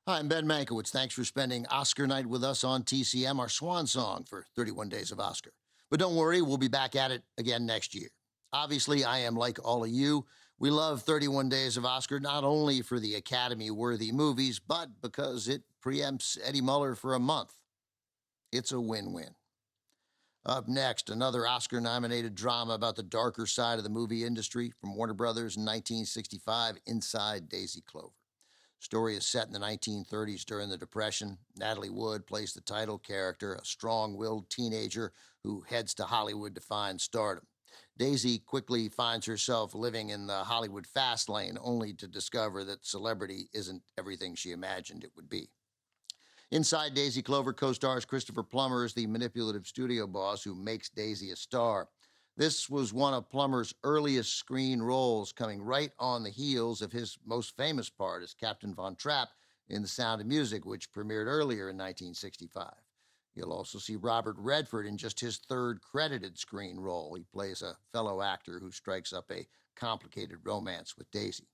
Hi, I'm Ben Mankiewicz. Thanks for spending Oscar night with us on TCM, our swan song for 31 Days of Oscar. But don't worry, we'll be back at it again next year. Obviously, I am like all of you. We love 31 Days of Oscar not only for the Academy worthy movies, but because it preempts Eddie Muller for a month. It's a win win. Up next, another Oscar nominated drama about the darker side of the movie industry from Warner Brothers in 1965, Inside Daisy Clover. Story is set in the 1930s during the Depression. Natalie Wood plays the title character, a strong-willed teenager who heads to Hollywood to find stardom. Daisy quickly finds herself living in the Hollywood fast lane, only to discover that celebrity isn't everything she imagined it would be. Inside Daisy Clover co-stars Christopher Plummer as the manipulative studio boss who makes Daisy a star. This was one of Plummer's earliest screen roles, coming right on the heels of his most famous part as Captain Von Trapp in The Sound of Music, which premiered earlier in 1965. You'll also see Robert Redford in just his third credited screen role. He plays a fellow actor who strikes up a complicated romance with Daisy.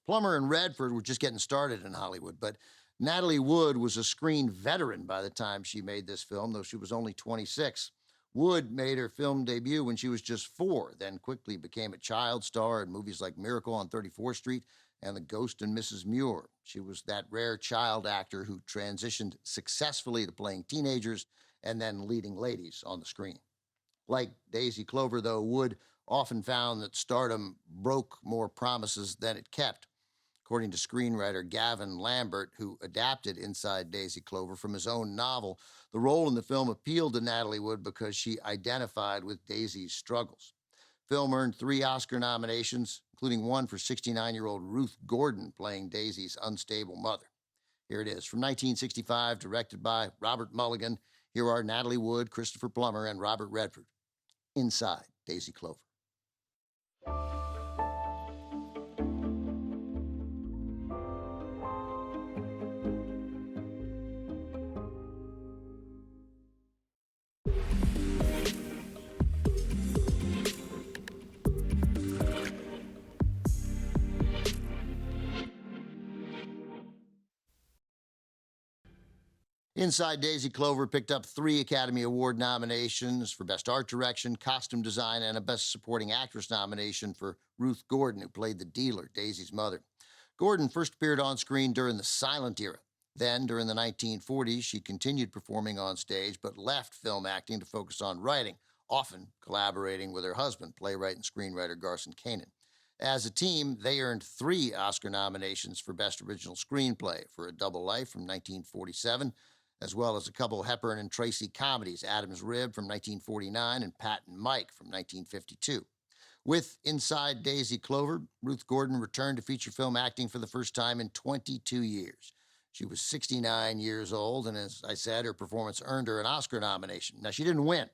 Plummer and Redford were just getting started in Hollywood, but Natalie Wood was a screen veteran by the time she made this film, though she was only 26. Wood made her film debut when she was just 4, then quickly became a child star in movies like Miracle on 34th Street and The Ghost and Mrs. Muir. She was that rare child actor who transitioned successfully to playing teenagers and then leading ladies on the screen. Like Daisy Clover, though, Wood often found that stardom broke more promises than it kept. According to screenwriter Gavin Lambert, who adapted Inside Daisy Clover from his own novel, the role in the film appealed to Natalie Wood because she identified with Daisy's struggles. Film earned 3 Oscar nominations, including one for 69-year-old Ruth Gordon playing Daisy's unstable mother. Here it is, from 1965, directed by Robert Mulligan. Here are Natalie Wood, Christopher Plummer, and Robert Redford. Inside Daisy Clover. Inside Daisy Clover picked up 3 Academy Award nominations for Best Art Direction, Costume Design, and a Best Supporting Actress nomination for Ruth Gordon, who played the dealer, Daisy's mother. Gordon first appeared on screen during the silent era. Then, during the 1940s, she continued performing on stage, but left film acting to focus on writing, often collaborating with her husband, playwright and screenwriter Garson Kanin. As a team, they earned 3 Oscar nominations for Best Original Screenplay for A Double Life from 1947, as well as a couple Hepburn and Tracy comedies, Adam's Rib from 1949 and Pat and Mike from 1952. With Inside Daisy Clover, Ruth Gordon returned to feature film acting for the first time in 22 years. She was 69 years old, and as I said, her performance earned her an Oscar nomination. Now, she didn't win,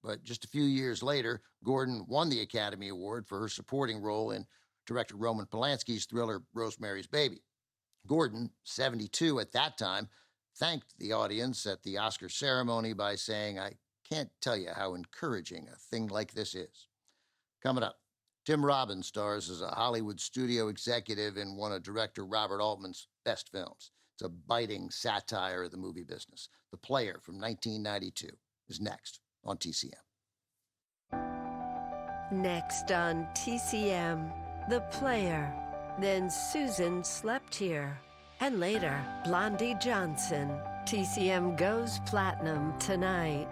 but just a few years later, Gordon won the Academy Award for her supporting role in director Roman Polanski's thriller Rosemary's Baby. Gordon, 72 at that time, thanked the audience at the Oscar ceremony by saying, "I can't tell you how encouraging a thing like this is." Coming up, Tim Robbins stars as a Hollywood studio executive in one of director Robert Altman's best films. It's a biting satire of the movie business. The Player from 1992 is next on TCM. Next on TCM, The Player. Then Susan Slept Here. And later, Blondie Johnson. TCM goes platinum tonight.